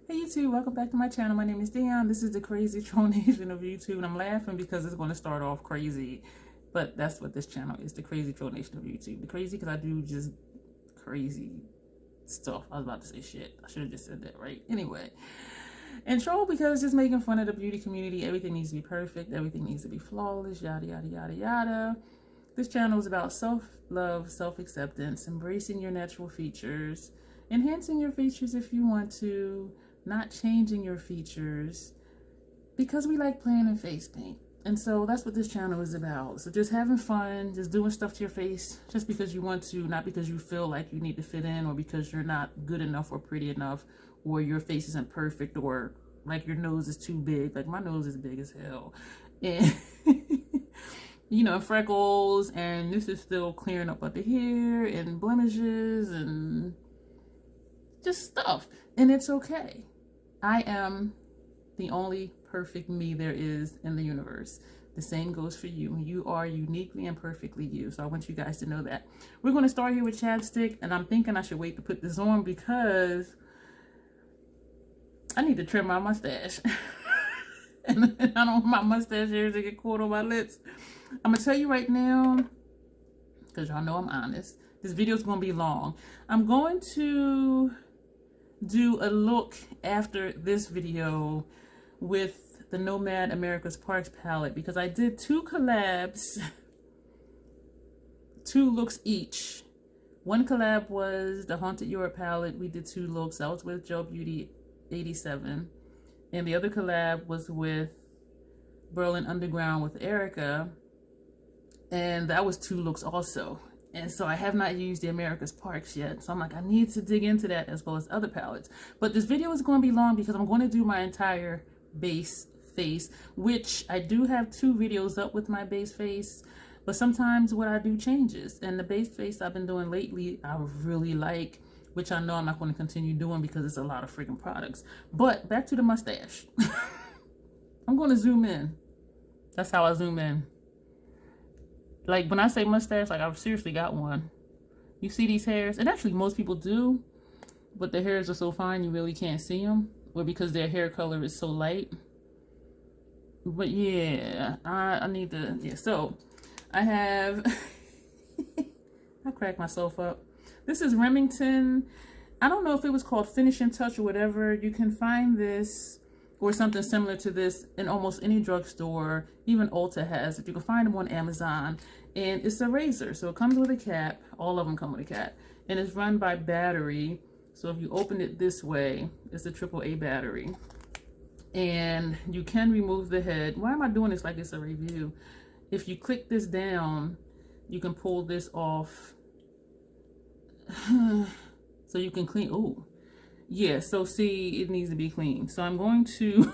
Hey YouTube, welcome back to my channel. My name is Dion. This is the crazy tronation of YouTube, and I'm laughing because it's going to start off crazy, but that's what this channel is, the crazy tronation of YouTube. The crazy because I do just crazy stuff. I was about to say shit. I should have just said that, right? Anyway, and troll because just making fun of the beauty community. Everything needs to be perfect. Everything needs to be flawless, yada, yada, yada, yada. This channel is about self-love, self-acceptance, embracing your natural features, enhancing your features if you want to, not changing your features, because we like playing in face paint. And so that's what this channel is about. So just having fun, just doing stuff to your face just because you want to, not because you feel like you need to fit in, or because you're not good enough or pretty enough, or your face isn't perfect, or like your nose is too big. Like my nose is big as hell. And you know, freckles, and this is still clearing up under here, and blemishes, and just stuff. And it's okay. I am the only perfect me there is in the universe. The same goes for you. You are uniquely and perfectly you. So I want you guys to know that. We're going to start here with chapstick, and I'm thinking I should wait to put this on because I need to trim my mustache. and I don't want my mustache hairs to get caught on my lips. I'm going to tell you right now, because y'all know I'm honest, this video is going to be long. I'm going to do a look after this video with the Nomad America's Parks palette, because I did two collabs, 2 looks each. One collab was the Haunted Europe palette. We did 2 looks. That was with Joe Beauty 87. And the other collab was with Berlin Underground with Erica. And that was 2 looks also. And so I have not used the America's Parks yet. So I'm like, I need to dig into that as well as other palettes. But this video is going to be long because I'm going to do my entire base face, which I do have 2 videos up with my base face. But sometimes what I do changes. And the base face I've been doing lately, I really like, which I know I'm not going to continue doing because it's a lot of freaking products. But back to the mustache. I'm going to zoom in. That's how I zoom in. Like when I say mustache, like I've seriously got one. You see these hairs? And actually most people do, but the hairs are so fine you really can't see them. Or because their hair color is so light. But yeah, I need to, yeah. So I have, I cracked myself up. This is Remington. I don't know if it was called Finishing Touch or whatever. You can find this or something similar to this in almost any drugstore. Even Ulta has it. You can find them on Amazon. And it's a razor. So it comes with a cap. All of them come with a cap. And it's run by battery. So if you open it this way, it's a AAA battery. And you can remove the head. Why am I doing this like it's a review? If you click this down, you can pull this off. So you can clean. Oh. Yeah, so see, it needs to be clean. So I'm going to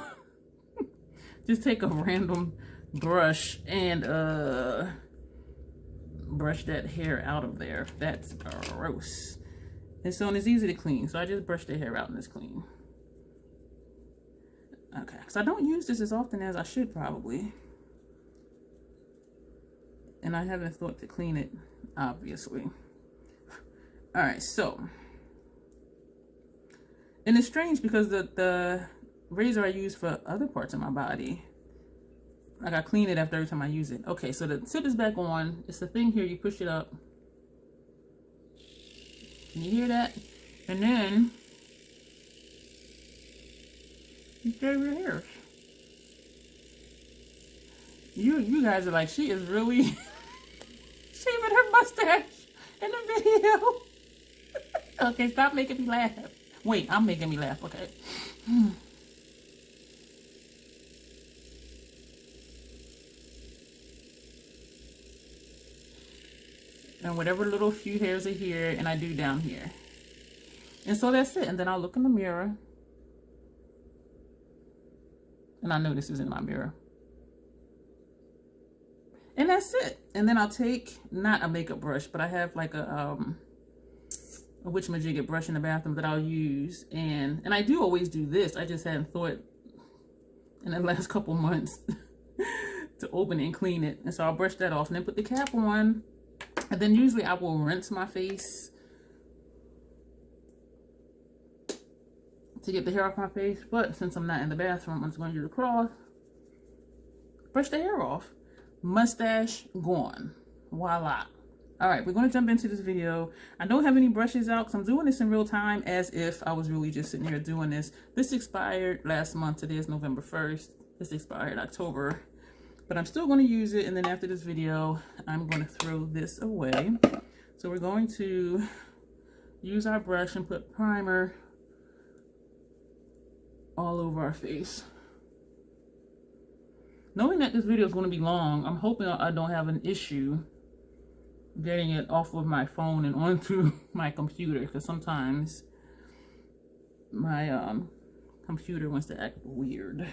just take a random brush and brush that hair out of there. That's gross. And so it's easy to clean. So I just brush the hair out and it's clean. Okay, because I don't use this as often as I should probably. And I haven't thought to clean it, obviously. All right, so. And it's strange because the razor I use for other parts of my body, like I clean it after every time I use it. Okay, so the tip is back on. It's the thing here, you push it up. Can you hear that? And then you shave your hair. You guys are like, she is really shaving her mustache in the video. Okay, stop making me laugh. Wait, I'm making me laugh, okay. And whatever little few hairs are here, and I do down here. And so that's it. And then I'll look in the mirror. And I know this is in my mirror. And that's it. And then I'll take, not a makeup brush, but I have like a witchamajigget brush in the bathroom that I'll use. And I do always do this. I just hadn't thought in the last couple months to open it and clean it. And so I'll brush that off and then put the cap on. And then usually I will rinse my face to get the hair off my face. But since I'm not in the bathroom, I'm just going to use a cloth, brush the hair off. Mustache gone. Voila. All right, we're going to jump into this video. I don't have any brushes out because I'm doing this in real time as if I was really just sitting here doing this. This expired last month. Today is November 1st. This expired October. But I'm still going to use it. And then after this video, I'm going to throw this away. So we're going to use our brush and put primer all over our face. Knowing that this video is going to be long, I'm hoping I don't have an issue getting it off of my phone and onto my computer, because sometimes my computer wants to act weird.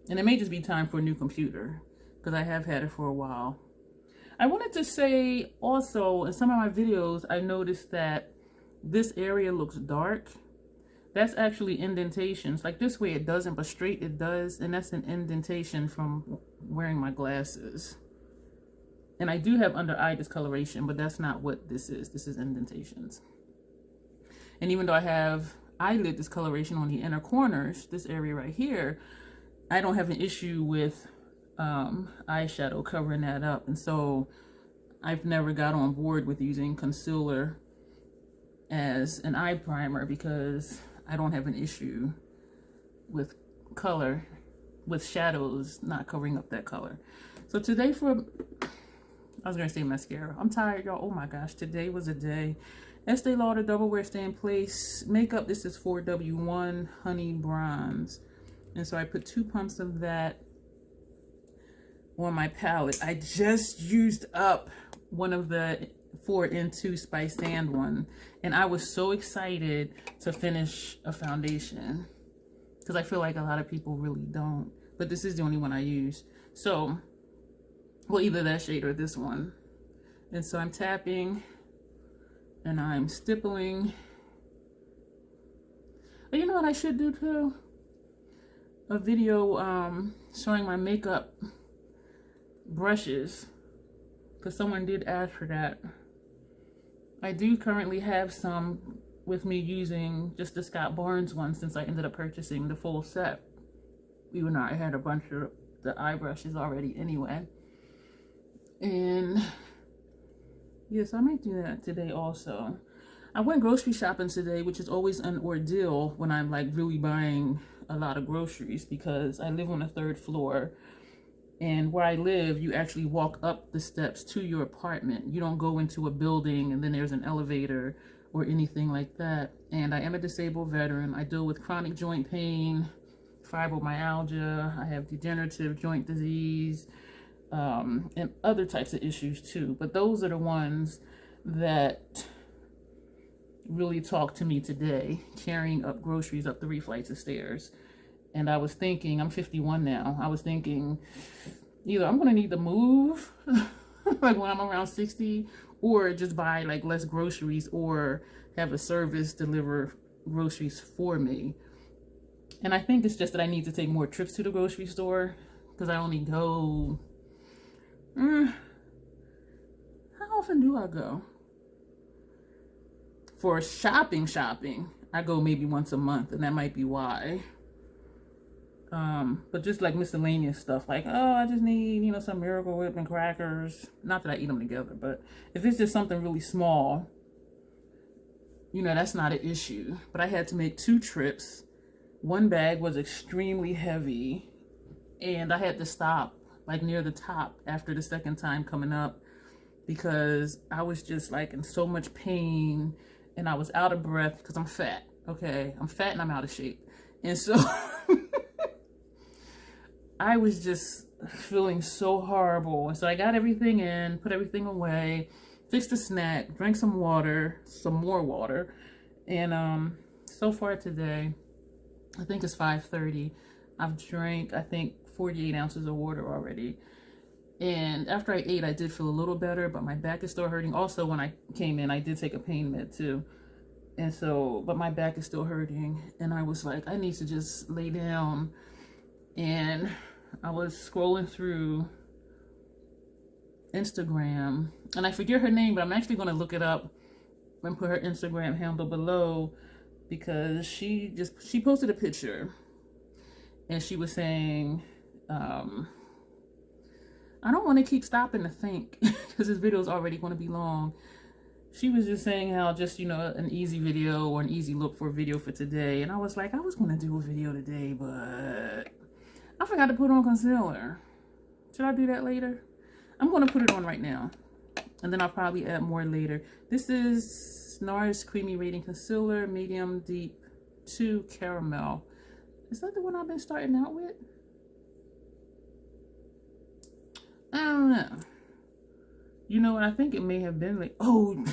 And it may just be time for a new computer, because I have had it for a while. I wanted to say also, in some of my videos, I noticed that this area looks dark. That's actually indentations. Like this way it doesn't, but straight it does. And that's an indentation from wearing my glasses. And I do have under eye discoloration, but that's not what this is. This is indentations. And even though I have eyelid discoloration on the inner corners, this area right here, I don't have an issue with eyeshadow covering that up. And so I've never got on board with using concealer as an eye primer because I don't have an issue with color, with shadows not covering up that color. So today I was gonna say mascara. I'm tired, y'all. Oh my gosh, today was a day. Estee Lauder Double Wear Stay in Place makeup. This is 4W1 Honey Bronze. And so I put 2 pumps of that on my palette. I just used up one of the 4N2 Spice Sand one. And I was so excited to finish a foundation because I feel like a lot of people really don't. But this is the only one I use. So, well, either that shade or this one. And so I'm tapping and I'm stippling. But you know what I should do too? A video showing my makeup brushes, because someone did ask for that. I do currently have some with me using just the Scott Barnes one since I ended up purchasing the full set, even though I had a bunch of the eye brushes already anyway. And yes, I might do that today also. I went grocery shopping today, which is always an ordeal when I'm like really buying a lot of groceries, because I live on the 3rd floor, and where I live you actually walk up the steps to your apartment. You don't go into a building and then there's an elevator or anything like that. And I am a disabled veteran. I deal with chronic joint pain, fibromyalgia, I have degenerative joint disease, and other types of issues too. But those are the ones that really talked to me today, carrying up groceries up 3 flights of stairs. And I was thinking, I'm 51 now, I was thinking either I'm gonna need to move like when I'm around 60, or just buy like less groceries, or have a service deliver groceries for me. And I think it's just that I need to take more trips to the grocery store, because I only go how often do I go? For shopping, I go maybe once a month, and that might be why. But just like miscellaneous stuff, like, oh, I just need, you know, some Miracle Whip and crackers. Not that I eat them together, but if it's just something really small, you know, that's not an issue. But I had to make 2 trips. One bag was extremely heavy, and I had to stop like near the top after the second time coming up, because I was just like in so much pain and I was out of breath because I'm fat. Okay, I'm fat and I'm out of shape. And so I was just feeling so horrible. And so I got everything in, put everything away, fixed a snack, drank some water, some more water. And so far today, I think it's 5:30, I've drank, I think, 48 ounces of water already. And after I ate, I did feel a little better, but my back is still hurting. Also, when I came in, I did take a pain med too. And so, but my back is still hurting. And I was like, I need to just lay down. And I was scrolling through Instagram, and I forget her name, but I'm actually going to look it up and put her Instagram handle below. because she posted a picture and she was saying, I don't want to keep stopping to think because this video is already going to be long. She was just saying how just, you know, an easy video or an easy look for a video for today. And I was like, I was going to do a video today, but I forgot to put on concealer. Should I do that later? I'm going to put it on right now. And then I'll probably add more later. This is NARS Creamy Radiant Concealer, Medium Deep 2 Caramel. Is that the one I've been starting out with? I don't know. You know what? I think it may have been like, oh,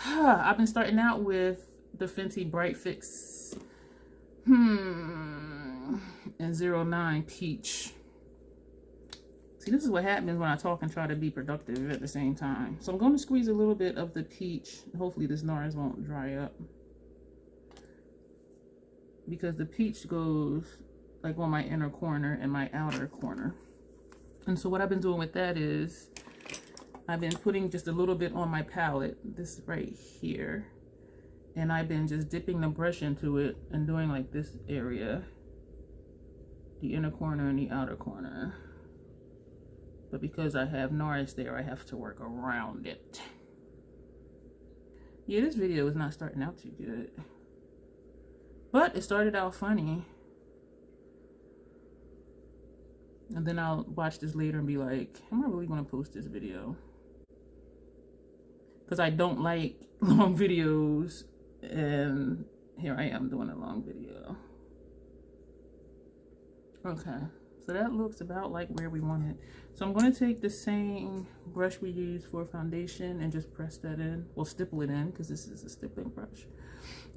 I've been starting out with the Fenty Bright Fix and 09 Peach. See, this is what happens when I talk and try to be productive at the same time. So I'm going to squeeze a little bit of the peach. Hopefully this NARS won't dry up, because the peach goes like on my inner corner and my outer corner. And so what I've been doing with that is I've been putting just a little bit on my palette, this right here, and I've been just dipping the brush into it and doing like this area, the inner corner and the outer corner. But because I have NARS there, I have to work around it. Yeah, this video is not starting out too good, but it started out funny. And then I'll watch this later and be like, am I really going to post this video? Because I don't like long videos, and here I am doing a long video. Okay, so that looks about like where we want it. So I'm going to take the same brush we use for foundation and just press that in. Well, stipple it in, because this is a stippling brush.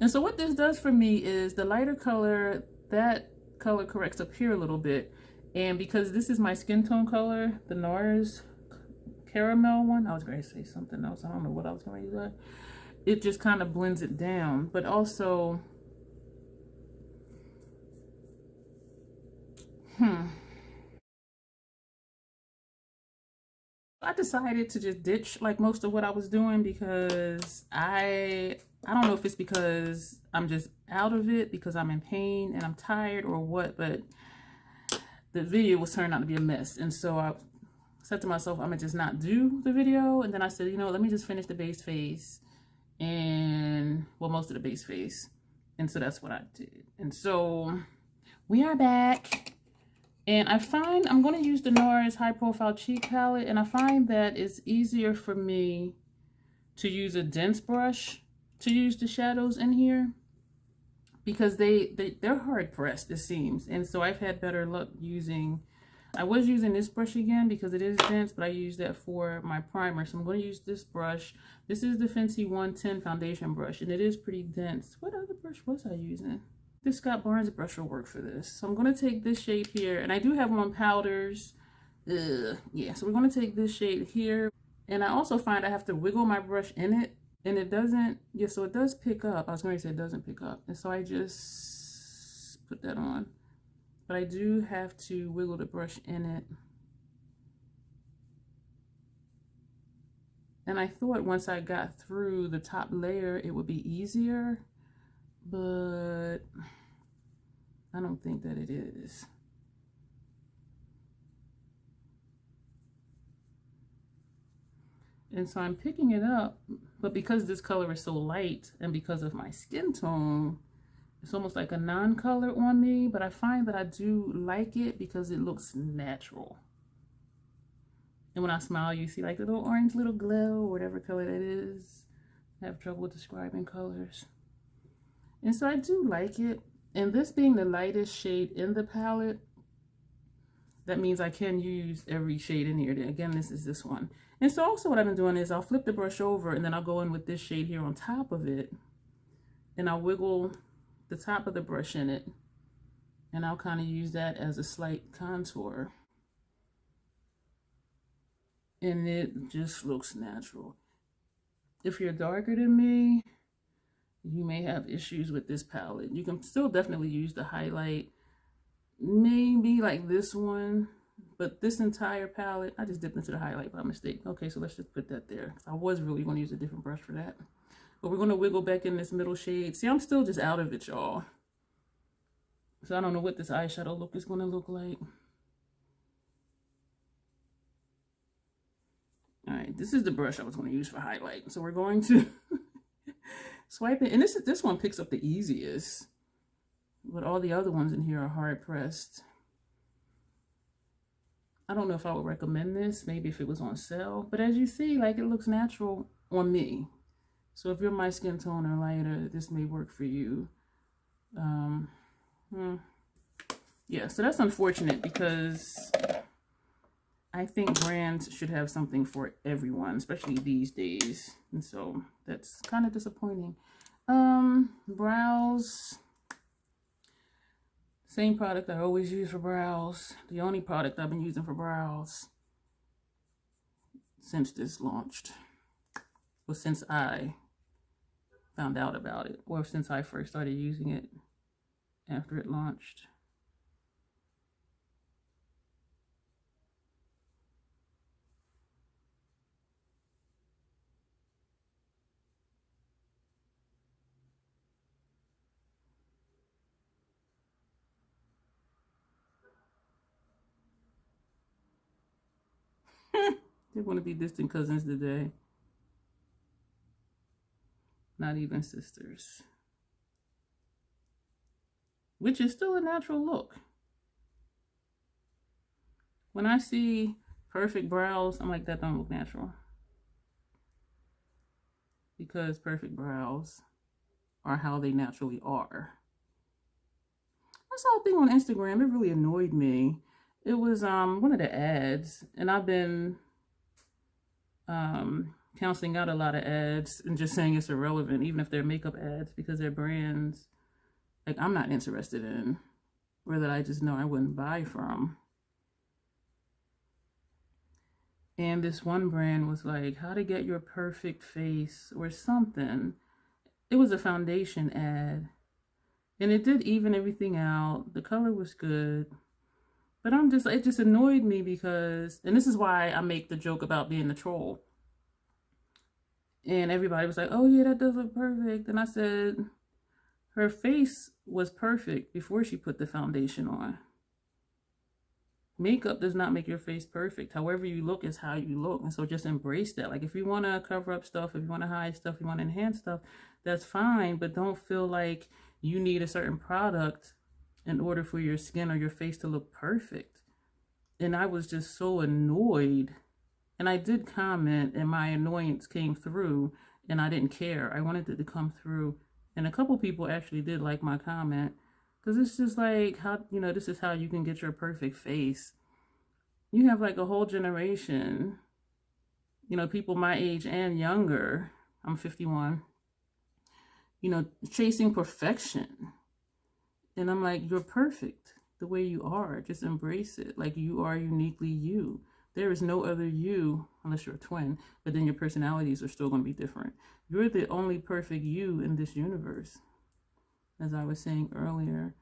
And so what this does for me is the lighter color, that color corrects up here a little bit. And because this is my skin tone color, the NARS caramel one, I was going to say something else. I don't know what I was going to use. It just kind of blends it down. But also, I decided to just ditch like most of what I was doing, because I don't know if it's because I'm just out of it, because I'm in pain and I'm tired or what, but the video was turned out to be a mess. And so I said to myself, I'm gonna just not do the video. And then I said, you know, let me just finish the base face, and well, most of the base face. And so that's what I did. And so we are back, and I find I'm going to use the NARS High Profile Cheek Palette, and I find that it's easier for me to use a dense brush to use the shadows in here, because they're hard pressed, it seems. And so I've had better luck using, I was using this brush again because it is dense, but I use that for my primer. So I'm going to use this brush. This is the Fenty 110 foundation brush, and it is pretty dense. What other brush was I using? This Scott Barnes brush will work for this. So I'm going to take this shade here, and I do have on powders. Yeah, so we're going to take this shade here. And I also find I have to wiggle my brush in it, and it doesn't, yeah, so it does pick up. I was going to say it doesn't pick up. And so I just put that on. But I do have to wiggle the brush in it. And I thought once I got through the top layer, it would be easier, but I don't think that it is. And so I'm picking it up, but because this color is so light and because of my skin tone, it's almost like a non-color on me, but I find that I do like it because it looks natural. And when I smile, you see like a little orange little glow, or whatever color that is. I have trouble describing colors. And so I do like it. And this being the lightest shade in the palette, that means I can use every shade in here. Again, this is this one. And so also what I've been doing is I'll flip the brush over, and then I'll go in with this shade here on top of it, and I'll wiggle the top of the brush in it, and I'll kind of use that as a slight contour. And it just looks natural. If you're darker than me, you may have issues with this palette. You can still definitely use the highlight, maybe like this one, but this entire palette, I just dipped into the highlight by mistake. Okay, so let's just put that there. I was really going to use a different brush for that. But we're going to wiggle back in this middle shade. See, I'm still just out of it, y'all. So I don't know what this eyeshadow look is going to look like. All right, this is the brush I was going to use for highlight. So we're going to swipe it. And this one picks up the easiest. But all the other ones in here are hard pressed. I don't know if I would recommend this, maybe if it was on sale. But as you see, like, it looks natural on me. So if you're my skin tone or lighter, this may work for you. Yeah, so that's unfortunate because I think brands should have something for everyone, especially these days. And so that's kind of disappointing. Brows. Same product I always use for brows. The only product I've been using for brows since this launched. Well, since I found out about it, or since I first started using it after it launched. They want to be distant cousins today. Not even sisters. Which is still a natural look. When I see perfect brows, I'm like, that don't look natural. Because perfect brows are how they naturally are. I saw a thing on Instagram, it really annoyed me. It was one of the ads, and I've been canceling out a lot of ads and just saying it's irrelevant, even if they're makeup ads, because they're brands like I'm not interested in, or that I just know I wouldn't buy from. And this one brand was like, how to get your perfect face or something. It was a foundation ad, and it did even everything out. The color was good, but it just annoyed me because, and this is why I make the joke about being the troll. And everybody was like, oh yeah, that does look perfect. And I said, her face was perfect before she put the foundation on. Makeup does not make your face perfect. However you look is how you look. And so just embrace that. Like, if you want to cover up stuff, if you want to hide stuff, you want to enhance stuff, that's fine. But don't feel like you need a certain product in order for your skin or your face to look perfect. And I was just so annoyed. And I did comment, and my annoyance came through, and I didn't care. I wanted it to come through. And a couple people actually did like my comment. Because it's just like, how, you know, this is how you can get your perfect face. You have like a whole generation, you know, people my age and younger. I'm 51. You know, chasing perfection. And I'm like, you're perfect the way you are. Just embrace it. Like, you are uniquely you. There is no other you, unless you're a twin, but then your personalities are still going to be different. You're the only perfect you in this universe, as I was saying earlier.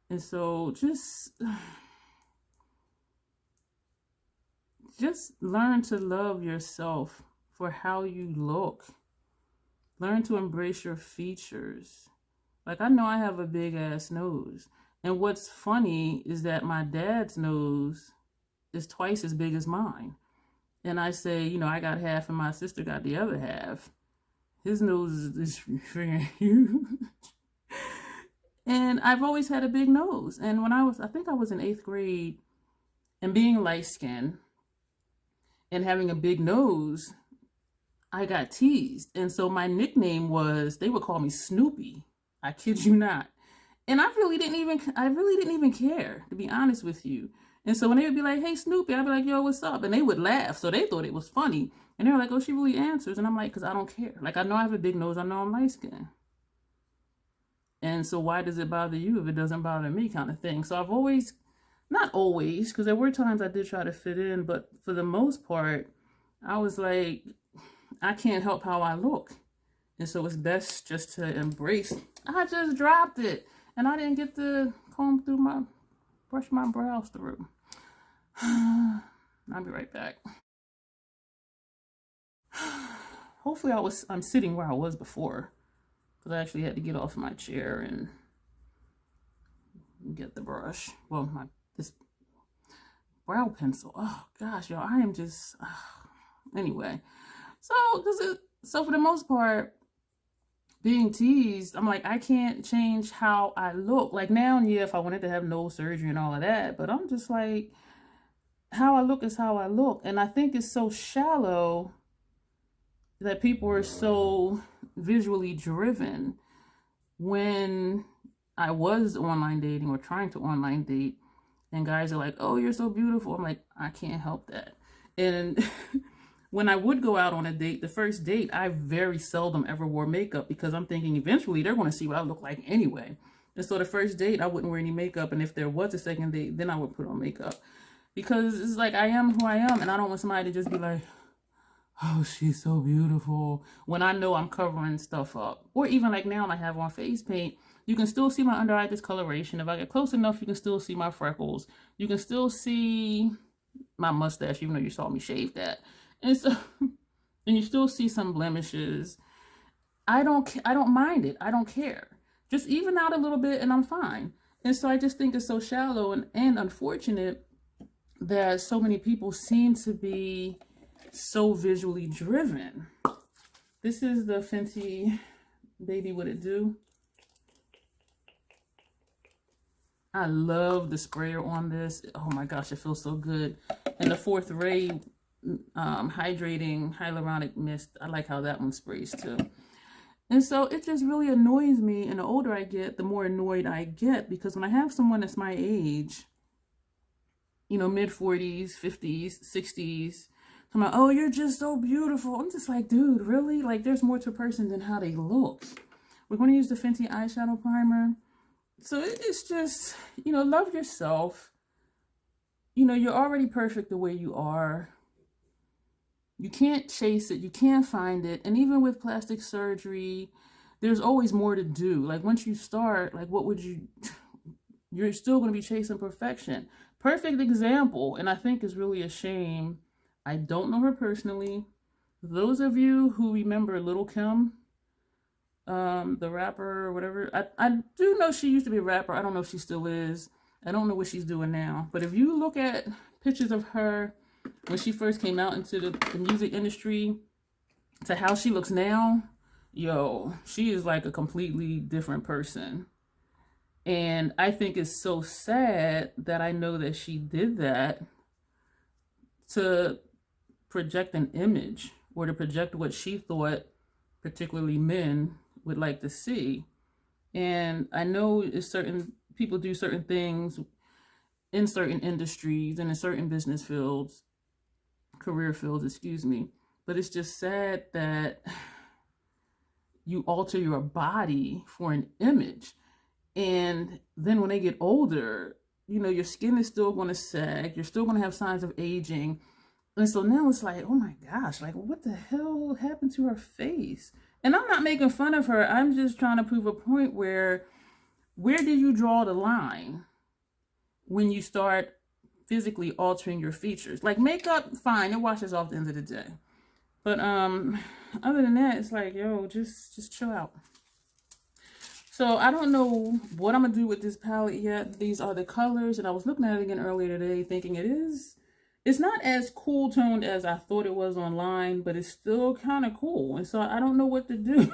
And so just learn to love yourself for how you look. Learn to embrace your features. Like, I know I have a big ass nose. And what's funny is that my dad's nose is twice as big as mine. And I say, you know, I got half and my sister got the other half. His nose is freaking huge. And I've always had a big nose. And when I think I was in 8th grade, and being light skinned and having a big nose, I got teased. And so my nickname was, they would call me Snoopy. I kid you not. And I really didn't even care, to be honest with you. And so when they would be like, hey, Snoopy, I'd be like, yo, what's up? And they would laugh. So they thought it was funny. And they were like, oh, she really answers. And I'm like, because I don't care. Like, I know I have a big nose. I know I'm light skinned. And so why does it bother you if it doesn't bother me, kind of thing. So I've always, not always, because there were times I did try to fit in. But for the most part, I was like, I can't help how I look. And so it's best just to embrace. I just dropped it. And I didn't get to brush my brows through. I'll be right back. hopefully I'm sitting where I was before, because I actually had to get off my chair and get the brush. Well, this brow pencil. Oh gosh, y'all, I am just anyway. So for the most part, being teased, I'm like, I can't change how I look. Like now, yeah, if I wanted to have nose surgery and all of that, but I'm just like, how I look is how I look. And I think it's so shallow that people are so visually driven. When I was online dating or trying to online date, and guys are like, oh, you're so beautiful. I'm like, I can't help that. And when I would go out on a date, the first date, I very seldom ever wore makeup, because I'm thinking eventually they're going to see what I look like anyway. And so the first date, I wouldn't wear any makeup. And if there was a second date, then I would put on makeup, because it's like, I am who I am. And I don't want somebody to just be like, oh, she's so beautiful, when I know I'm covering stuff up. Or even like now, I have on face paint. You can still see my under eye discoloration. If I get close enough, you can still see my freckles. You can still see my mustache, even though you saw me shave that. And so, and you still see some blemishes. I don't mind it. I don't care. Just even out a little bit and I'm fine. And so I just think it's so shallow and unfortunate that so many people seem to be so visually driven. This is the Fenty Baby What It Do. I love the sprayer on this. Oh my gosh, it feels so good. And the Fourth Ray hydrating hyaluronic mist, I like how that one sprays too. And so it just really annoys me, and the older I get, the more annoyed I get, because when I have someone that's my age, you know, mid 40s, 50s, 60s, I'm like, oh, you're just so beautiful. I'm just like, dude, really? Like, there's more to a person than how they look. We're going to use the Fenty eyeshadow primer. So it's just, you know, love yourself. You know, you're already perfect the way you are. You can't chase it. You can't find it. And even with plastic surgery, there's always more to do. Like once you start, like what would you're still going to be chasing perfection. Perfect example. And I think it's really a shame. I don't know her personally. Those of you who remember Little Kim, the rapper or whatever, I do know she used to be a rapper. I don't know if she still is. I don't know what she's doing now. But if you look at pictures of her when she first came out into the music industry to how she looks now, yo, she is like a completely different person. And I think it's so sad that I know that she did that to project an image or to project what she thought particularly men would like to see. And I know certain people do certain things in certain industries and in certain business fields, career fields, excuse me. But it's just sad that you alter your body for an image. And then when they get older, you know, your skin is still going to sag. You're still going to have signs of aging. And so now it's like, oh my gosh, like what the hell happened to her face? And I'm not making fun of her. I'm just trying to prove a point where did you draw the line when you start physically altering your features? Like makeup, fine, it washes off at the end of the day. But other than that, it's like, yo, just chill out. So I don't know what I'm gonna do with this palette yet. These are the colors, and I was looking at it again earlier today, thinking it's not as cool toned as I thought it was online, but it's still kind of cool. And so I don't know what to do.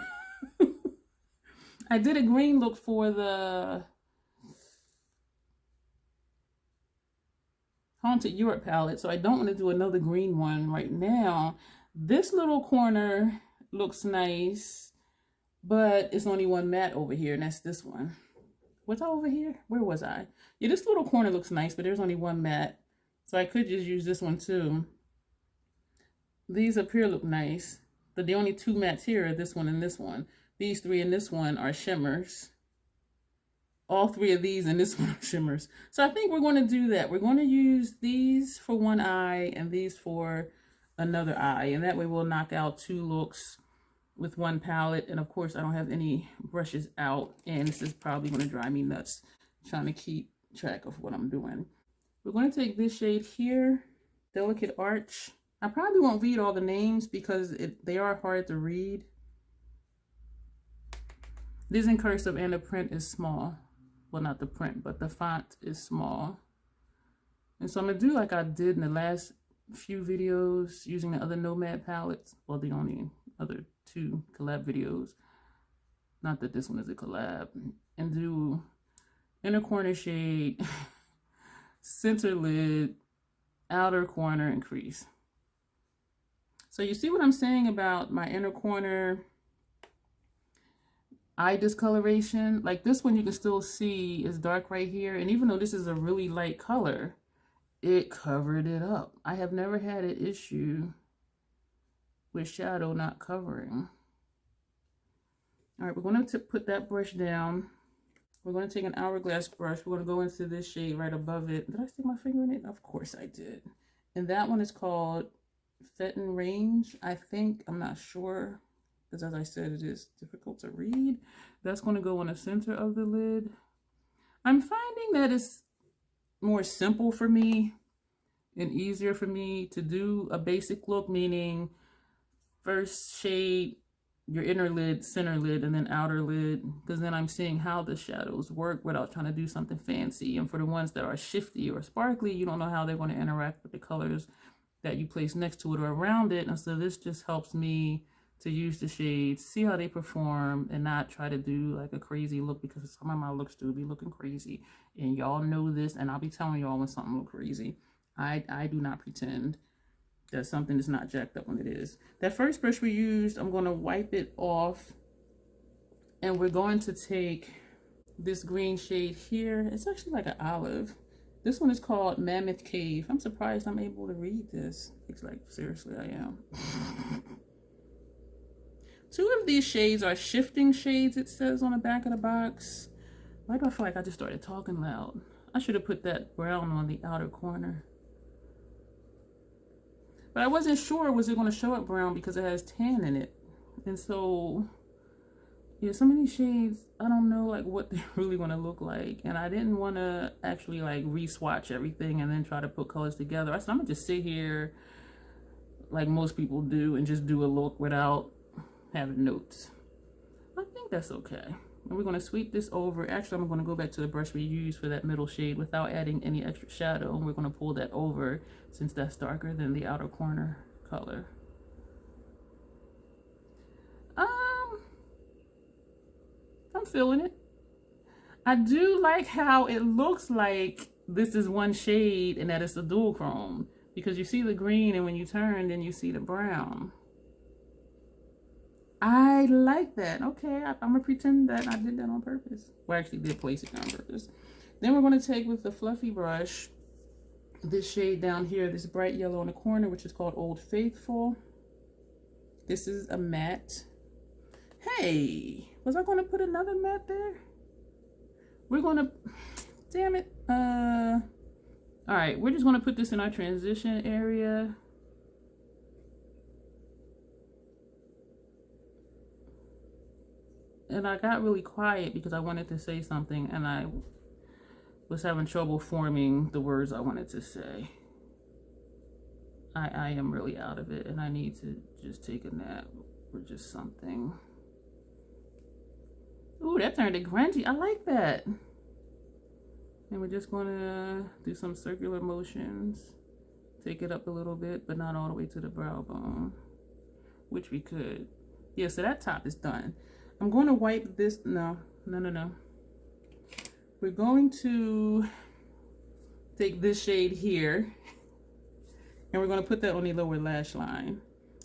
I did a green look for the Haunted Europe palette, so I don't want to do another green one right now. This little corner looks nice, but it's only one matte over here, and that's this one. Was I over here? Where was I? Yeah, this little corner looks nice, but there's only one matte. So I could just use this one too. These up here look nice, but the only two mattes here are this one and this one. These three and this one are shimmers. All three of these and this one are shimmers. So I think we're going to do that. We're going to use these for one eye and these for another eye. And that way we'll knock out two looks with one palette. And of course I don't have any brushes out. And this is probably going to drive me nuts trying to keep track of what I'm doing. We're going to take this shade here, Delicate Arch. I probably won't read all the names because they are hard to read. This is in cursive and the print is small. Well, not the print, but the font is small. And so I'm going to do like I did in the last few videos using the other Nomad palettes. Well, the only other 2 collab videos. Not that this one is a collab. And do inner corner shade, center lid, outer corner, and crease. So you see what I'm saying about my inner corner eye discoloration? Like this one you can still see is dark right here. And even though this is a really light color, it covered it up. I have never had an issue with shadow not covering. All right, we're going to put that brush down. We're going to take an hourglass brush. We're going to go into this shade right above it. Did I stick my finger in it? Of course I did. And that one is called Teton Range, I think. I'm not sure, because as I said, it is difficult to read. That's going to go in the center of the lid. I'm finding that it's more simple for me and easier for me to do a basic look, meaning first shade, your inner lid, center lid, and then outer lid, because then I'm seeing how the shadows work without trying to do something fancy. And for the ones that are shifty or sparkly, you don't know how they're going to interact with the colors that you place next to it or around it. And so this just helps me to use the shades, see how they perform, and not try to do like a crazy look, because some of my looks do be looking crazy. And y'all know this, and I'll be telling y'all when something looks crazy. I do not pretend that something is not jacked up when it is. That first brush we used, I'm going to wipe it off, and we're going to take this green shade here. It's actually like an olive. This one is called Mammoth Cave. I'm surprised I'm able to read this. It's like, seriously, I am. 2 of these shades are shifting shades, it says on the back of the box. Why do I feel like I just started talking loud? I should have put that brown on the outer corner. But I wasn't sure, was it going to show up brown because it has tan in it. And so, yeah, some of these shades, I don't know like what they're really going to look like. And I didn't want to actually like re-swatch everything and then try to put colors together. I said, I'm going to just sit here like most people do and just do a look without having notes. I think that's okay. And we're going to sweep this over. Actually, I'm going to go back to the brush we used for that middle shade without adding any extra shadow. And we're going to pull that over since that's darker than the outer corner color. I'm feeling it. I do like how it looks like this is one shade and that it's a dual chrome, because you see the green and when you turn, then you see the brown. I like that. Okay, I'm gonna pretend that I did that on purpose. Well, I actually did place it on purpose. Then we're gonna take with the fluffy brush this shade down here, this bright yellow in the corner, which is called Old Faithful. This is a matte. Hey, was I gonna put another matte there? We're gonna, damn it. All right, we're just gonna put this in our transition area. And I got really quiet because I wanted to say something and I was having trouble forming the words I wanted to say. I am really out of it and I need to just take a nap or just something. Ooh, that turned it grungy. I like that. And we're just gonna do some circular motions. Take it up a little bit, but not all the way to the brow bone, which we could. Yeah, so that top is done. I'm going to wipe this. No. We're going to take this shade here and we're going to put that on the lower lash line.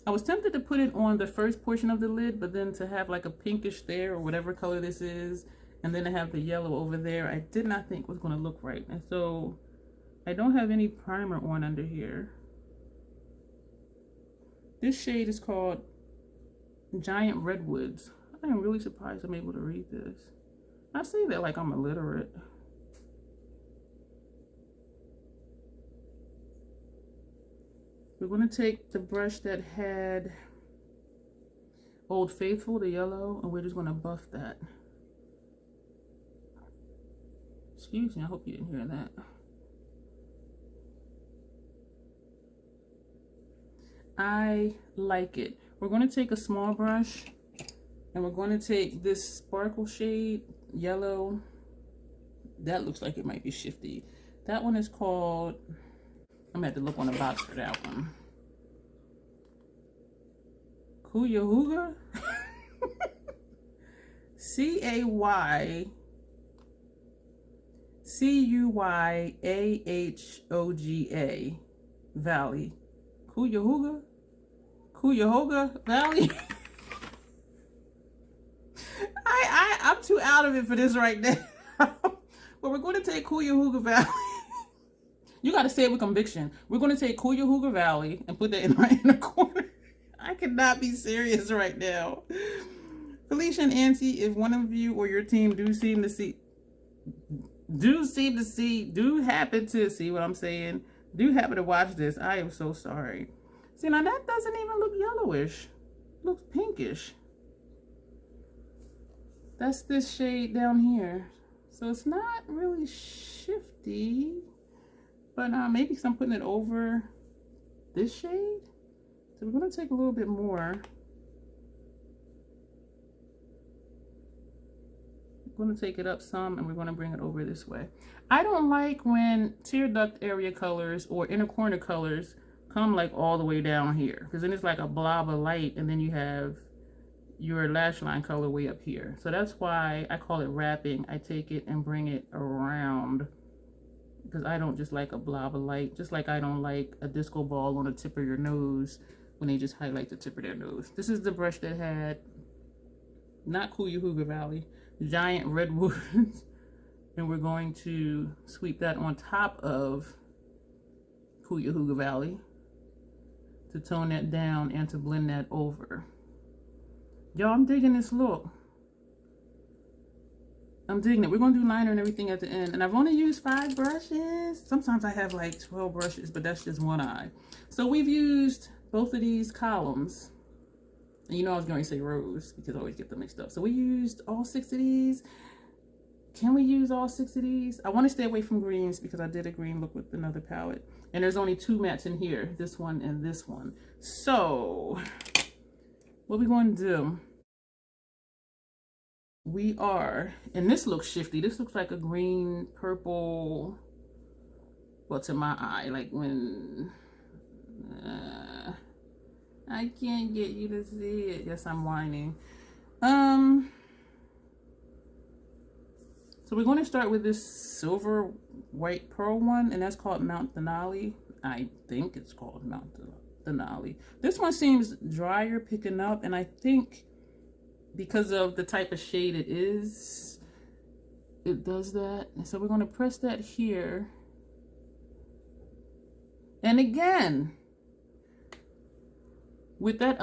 I was tempted to put it on the first portion of the lid, but then to have like a pinkish there or whatever color this is, and then to have the yellow over there, I did not think was going to look right. And so I don't have any primer on under here. This shade is called Giant Redwoods. I am really surprised I'm able to read this. I say that like I'm illiterate. We're going to take the brush that had Old Faithful, the yellow, and we're just going to buff that. Excuse me, I hope you didn't hear that. I like it. We're going to take a small brush and we're going to take this sparkle shade, yellow. That looks like it might be shifty. That one is called, I'm gonna have to look on the box for that one. Cuyahoga? Cuyahooga Valley. Cuyahoga Valley. I'm too out of it for this right now. But we're going to take Cuyahoga Valley. You got to say it with conviction. We're going to take Cuyahoga Valley and put that in right in the corner. I cannot be serious right now. Felicia and Auntie, if one of you or your team do happen to see what I'm saying, do happen to watch this, I am so sorry. See, now that doesn't even look yellowish. It looks pinkish. That's this shade down here. So it's not really shifty, but maybe because I'm putting it over this shade. So we're going to take a little bit more. We're going to take it up some and we're going to bring it over this way. I don't like when tear duct area colors or inner corner colors come like all the way down here, because then it's like a blob of light and then you have your lash line color way up here. So that's why I call it wrapping. I take it and bring it around, because I don't just like a blob of light, just like I don't like a disco ball on the tip of your nose when they just highlight the tip of their nose. This is the brush that had, not Cuyahoga Valley, giant redwoods. And we're going to sweep that on top of Cuyahoga Valley to tone that down and to blend that over. Y'all, I'm digging this look. I'm digging it. We're going to do liner and everything at the end. And I've only used 5 brushes. Sometimes I have like 12 brushes, but that's just one eye. So we've used both of these columns. And you know I was going to say rows because I always get them mixed up. So we used all 6 of these. Can we use all 6 of these? I want to stay away from greens because I did a green look with another palette. And there's only 2 mattes in here. This one and this one. So what we're going to do, we are, and this looks shifty. This looks like a green, purple, well, to my eye, like when, I can't get you to see it. Yes, I'm whining. So we're going to start with this silver white pearl one, and that's called Mount Denali. I think it's called Mount Denali. This one seems drier picking up, and I think because of the type of shade it is, it does that. And so we're going to press that here. And again, with that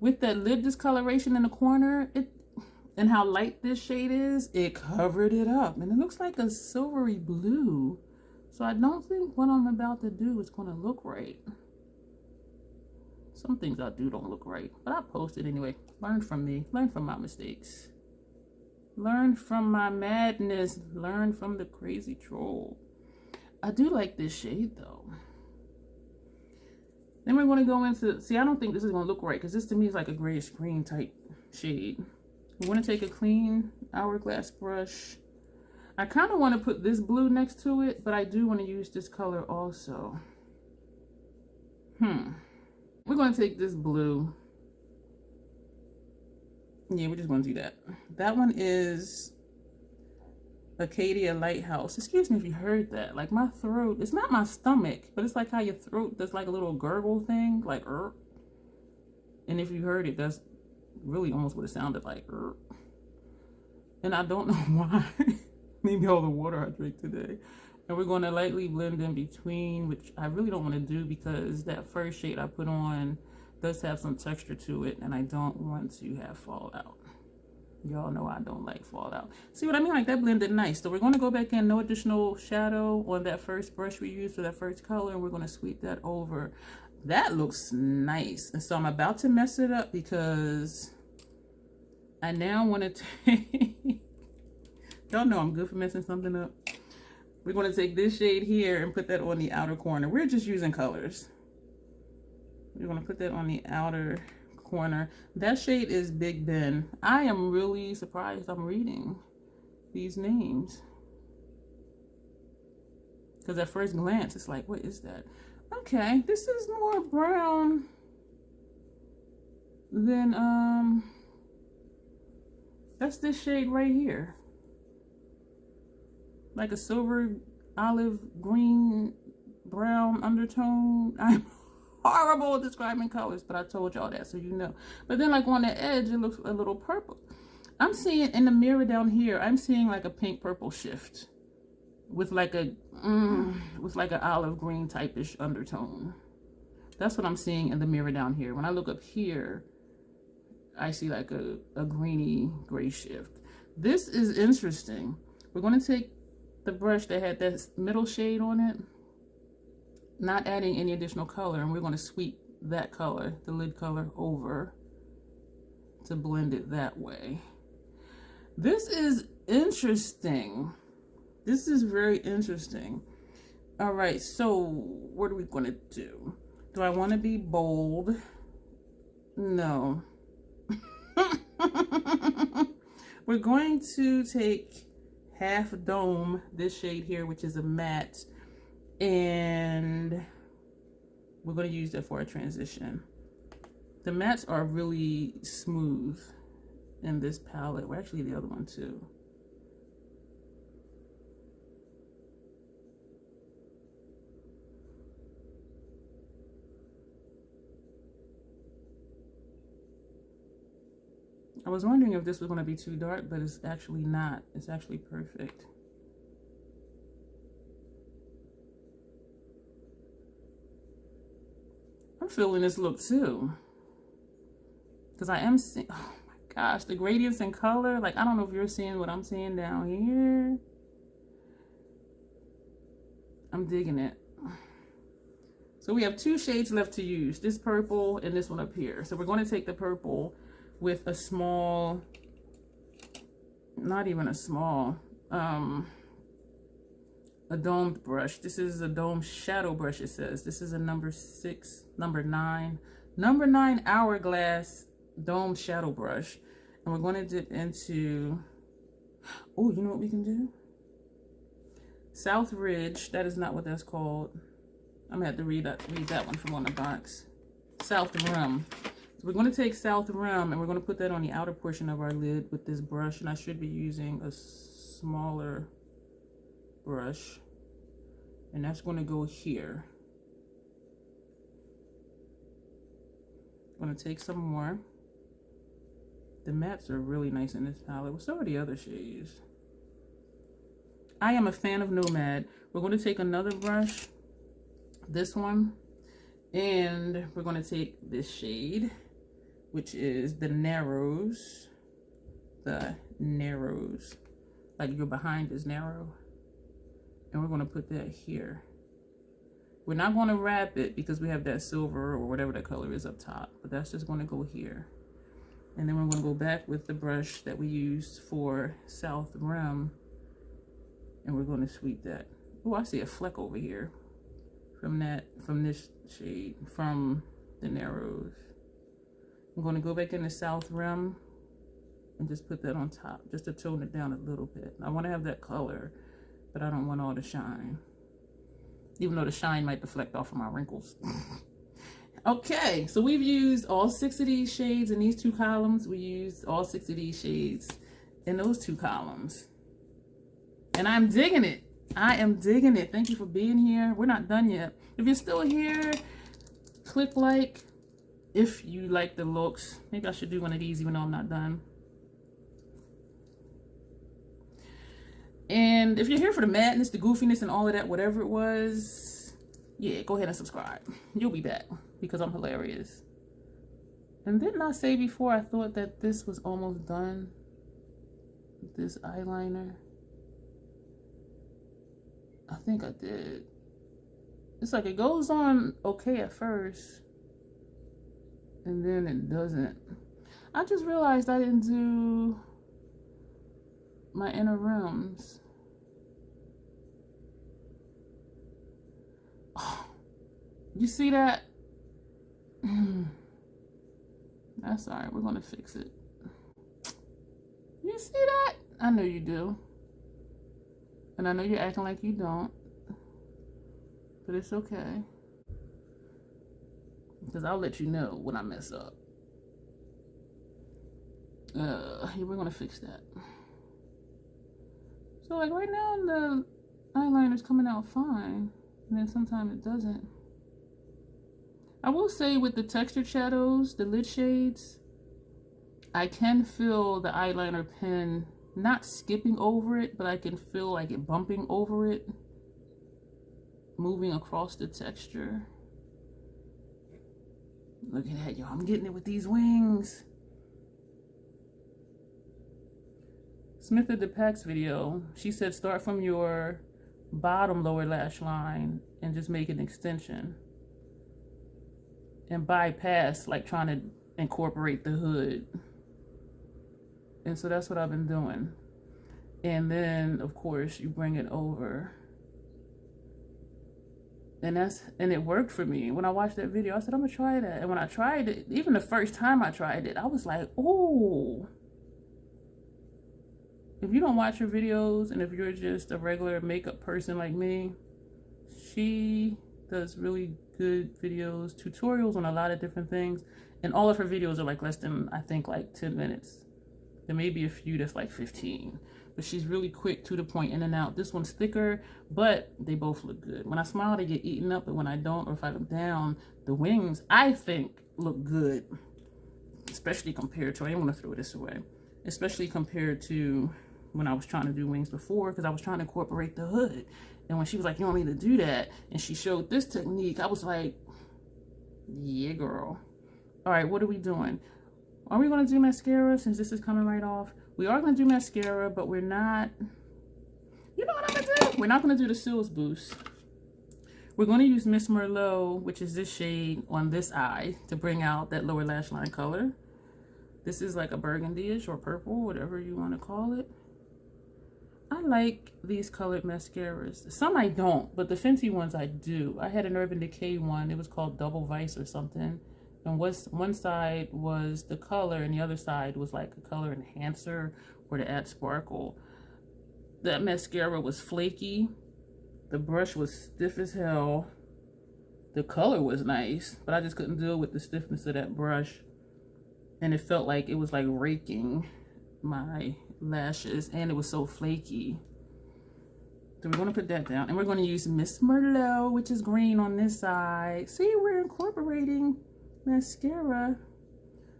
with that lid discoloration in the corner, and how light this shade is, it covered it up. And it looks like a silvery blue. So I don't think what I'm about to do is going to look right. Some things I do don't look right, but I post it anyway. Learn from me. Learn from my mistakes. Learn from my madness. Learn from the crazy troll. I do like this shade though. Then we're going to go into, see, I don't think this is going to look right because this to me is like a grayish green type shade. We're going to take a clean hourglass brush. I kind of want to put this blue next to it, but I do want to use this color also. We're going to take this blue. Yeah, we're just going to do that. That one is Acadia Lighthouse. Excuse me if you heard that. Like my throat, it's not my stomach, but it's like how your throat does like a little gurgle thing, like And if you heard it, that's really almost what it sounded like. And I don't know why. Maybe all the water I drank today. And we're going to lightly blend in between, which I really don't want to do because that first shade I put on does have some texture to it, and I don't want to have fallout. Y'all know I don't like fallout. See what I mean? Like that blended nice. So we're going to go back in, no additional shadow on that first brush we used for that first color, and we're going to sweep that over. That looks nice. And so I'm about to mess it up because I now want to take, y'all know I'm good for messing something up. We're going to take this shade here and put that on the outer corner. We're just using colors. We're going to put that on the outer corner. That shade is Big Ben. I am really surprised I'm reading these names. Because at first glance, it's like, what is that? Okay, this is more brown than, that's this shade right here. Like a silver, olive, green, brown undertone. I'm horrible at describing colors, but I told y'all that, so you know. But then like on the edge, it looks a little purple. I'm seeing in the mirror down here, I'm seeing like a pink purple shift with like a an olive green type-ish undertone. That's what I'm seeing in the mirror down here. When I look up here, I see like a greeny gray shift. This is interesting. We're going to take the brush that had that middle shade on it, not adding any additional color, and we're going to sweep that color, the lid color, over to blend it that way. This is interesting. This is very interesting. All right, so what are we going to do? Do I want to be bold? No. We're going to take Half Dome, this shade here, which is a matte, and we're going to use that for a transition. The mattes are really smooth in this palette. Well, actually the other one too. I was wondering if this was going to be too dark, but it's actually not. It's actually perfect. I'm feeling this look too. Because I am seeing, oh my gosh, the gradients in color. Like, I don't know if you're seeing what I'm seeing down here. I'm digging it. So we have two shades left to use. This purple and this one up here. So we're going to take the purple with a small, not even a small, a domed brush. This is a domed shadow brush, it says. This is a number 9 hourglass domed shadow brush. And we're going to dip into, oh, you know what we can do? South Ridge, that is not what that's called. I'm gonna have to read that one from on the box. South Rim. So we're going to take South Rim and we're going to put that on the outer portion of our lid with this brush, and I should be using a smaller brush, and that's going to go here. I'm going to take some more. The mattes are really nice in this palette. So are the other shades. I am a fan of Nomad. We're going to take another brush, this one, and we're going to take this shade, which is the narrows. Like your behind is narrow. And we're going to put that here. We're not going to wrap it because we have that silver or whatever that color is up top, but that's just going to go here. And then we're going to go back with the brush that we used for South Rim, and we're going to sweep that. Oh, I see a fleck over here from this shade, from the narrows. I'm going to go back in the South Rim and just put that on top, just to tone it down a little bit. I want to have that color, but I don't want all the shine. Even though the shine might deflect off of my wrinkles. Okay, so we've used all 6 of these shades in these 2 columns. We used all 6 of these shades in those 2 columns. And I'm digging it. I am digging it. Thank you for being here. We're not done yet. If you're still here, click like if you like the looks. Maybe I should do one of these even though I'm not done. And if you're here for the madness, the goofiness, and all of that, whatever it was, yeah, go ahead and subscribe. You'll be back because I'm hilarious. And didn't I say before I thought that this was almost done? This eyeliner. I think I did. It's like it goes on okay at first, and then it doesn't. I just realized I didn't do my inner rims. Oh, you see that? That's all right. We're gonna fix it. You see that? I know you do. And I know you're acting like you don't. But it's okay. Because I'll let you know when I mess up. We're gonna fix that. So like right now the eyeliner's coming out fine. And then sometimes it doesn't. I will say with the textured shadows, the lid shades, I can feel the eyeliner pen not skipping over it, but I can feel like it bumping over it, moving across the texture. Look at that, y'all. I'm getting it with these wings. Smith at the Pax video, she said start from your bottom lower lash line and just make an extension. And bypass like trying to incorporate the hood. And so that's what I've been doing. And then of course you bring it over. And it worked for me. When I watched that video, I said, I'm gonna try that. And when I tried it, even the first time I tried it, I was like, oh. If you don't watch her videos and if you're just a regular makeup person like me, she does really good videos, tutorials on a lot of different things. And all of her videos are like less than, I think, like 10 minutes. There may be a few that's like 15. But she's really quick, to the point, in and out. This one's thicker, but they both look good. When I smile, they get eaten up, but when I don't, or if I look down, the wings, I think, look good. Especially compared to, I didn't want to throw this away. Especially compared to when I was trying to do wings before, because I was trying to incorporate the hood. And when she was like, you want me to do that? And she showed this technique, I was like, yeah, girl. All right, what are we doing? Are we going to do mascara since this is coming right off? We are going to do mascara, but we're not, you know what I'm going to do? We're not going to do the Sills Boost. We're going to use Miss Merlot, which is this shade, on this eye to bring out that lower lash line color. This is like a burgundy-ish or purple, whatever you want to call it. I like these colored mascaras. Some I don't, but the Fenty ones I do. I had an Urban Decay one. It was called Double Vice or something. And one side was the color and the other side was like a color enhancer or to add sparkle. That mascara was flaky. The brush was stiff as hell. The color was nice, but I just couldn't deal with the stiffness of that brush. And it felt like it was like raking my lashes, and it was so flaky. So we're going to put that down, and we're going to use Miss Merlot, which is green on this side. See, we're incorporating mascara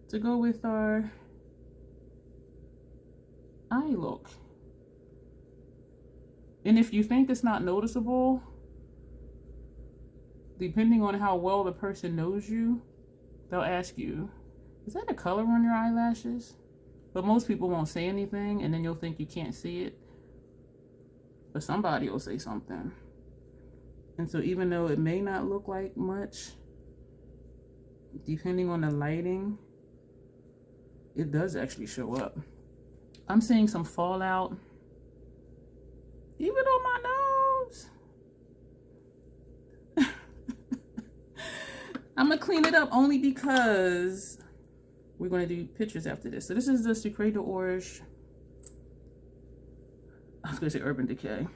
to go with our eye look. And if you think it's not noticeable, depending on how well the person knows you, they'll ask you, is that a color on your eyelashes? But most people won't say anything, and then you'll think you can't see it. But somebody will say something. And so even though it may not look like much, depending on the lighting, it does actually show up. I'm seeing some fallout, even on my nose. I'm gonna clean it up only because we're gonna do pictures after this. So this is the Secret d'Orge, I was gonna say Urban Decay.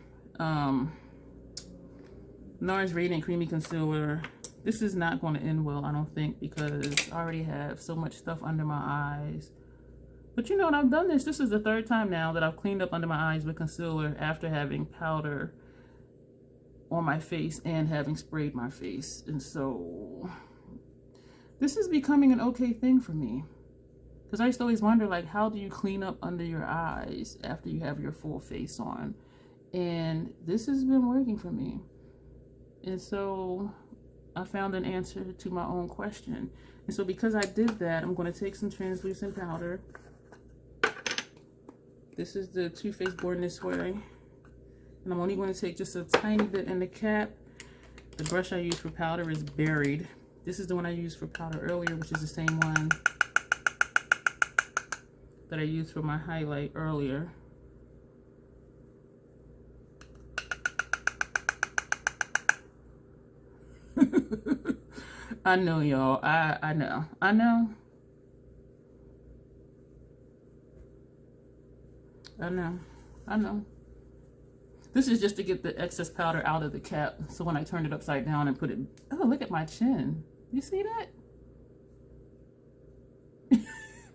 NARS Radiant Creamy Concealer. This is not going to end well, I don't think, because I already have so much stuff under my eyes. But you know, when I've done this, this is the third time now that I've cleaned up under my eyes with concealer after having powder on my face and having sprayed my face. And so this is becoming an okay thing for me. Because I used to always wonder, like, how do you clean up under your eyes after you have your full face on? And this has been working for me. And so I found an answer to my own question. And so because I did that, I'm going to take some translucent powder. This is the Too Faced Born This Way. And I'm only going to take just a tiny bit in the cap. The brush I use for powder is Buried. This is the one I used for powder earlier, which is the same one that I used for my highlight earlier. I know, y'all. I know. I know. I know. I know. This is just to get the excess powder out of the cap. So when I turn it upside down and put it, oh, look at my chin. You see that?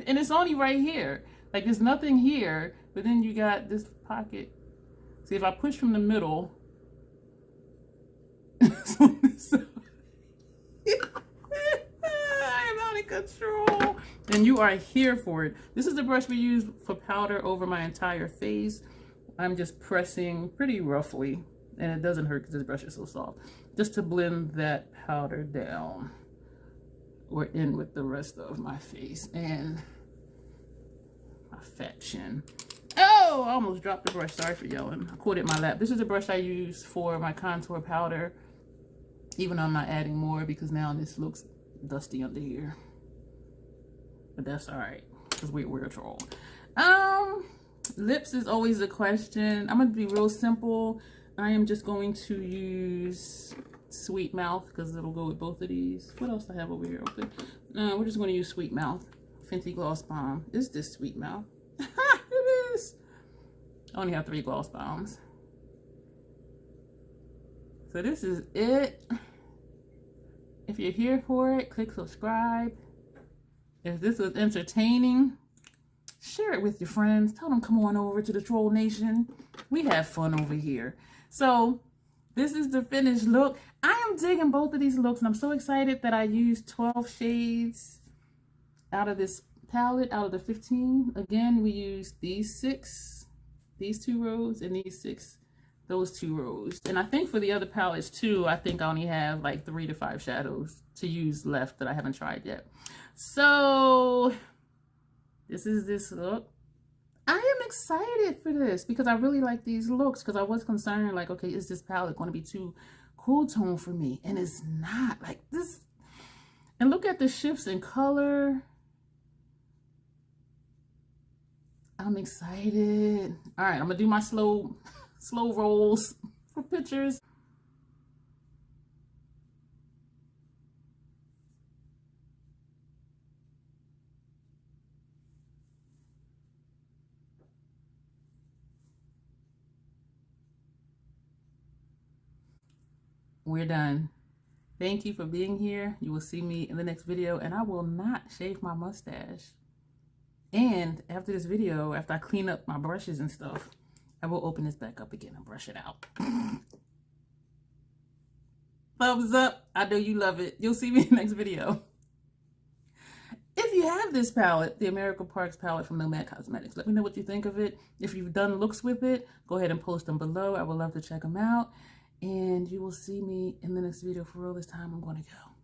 And it's only right here. Like there's nothing here, but then you got this pocket. See, if I push from the middle, I'm out of control. And you are here for it. This is the brush we use for powder over my entire face. I'm just pressing pretty roughly, and it doesn't hurt because this brush is so soft, just to blend that powder down or in with the rest of my face and my fat chin. Oh, I almost dropped the brush. Sorry for yelling. I caught it in my lap. This is the brush I use for my contour powder, even though I'm not adding more because now this looks dusty under here. But that's all right because we're a troll. Lips is always a question. I'm going to be real simple. I am just going to use Sweet Mouth because it'll go with both of these. What else do I have over here open? We're just going to use Sweet Mouth. Fenty Gloss Bomb. Is this Sweet Mouth? It is. I only have 3 gloss bombs. So this is it. If you're here for it, click subscribe. If this was entertaining, share it with your friends. Tell them come on over to the Troll Nation. We have fun over here. So this is the finished look. I am digging both of these looks, and I'm so excited that I used 12 shades out of this palette, out of the 15. Again, we used these 6, these 2 rows, and these 6, those 2 rows. And I think for the other palettes too, I think I only have like 3 to 5 shadows to use left that I haven't tried yet. So this is this look. I am excited for this because I really like these looks, because I was concerned like, okay, is this palette going to be too cool tone for me? And it's not like this. And look at the shifts in color. I'm excited. All right, I'm gonna do my slow rolls for pictures. We're done. Thank you for being here. You will see me in the next video, and I will not shave my mustache. And after this video, after I clean up my brushes and stuff, I will open this back up again and brush it out. Thumbs up. I know you love it. You'll see me in the next video. If you have this palette, the America Parks palette from Nomad Cosmetics, let me know what you think of it. If you've done looks with it, go ahead and post them below. I would love to check them out. And you will see me in the next video. For real, this time I'm going to go.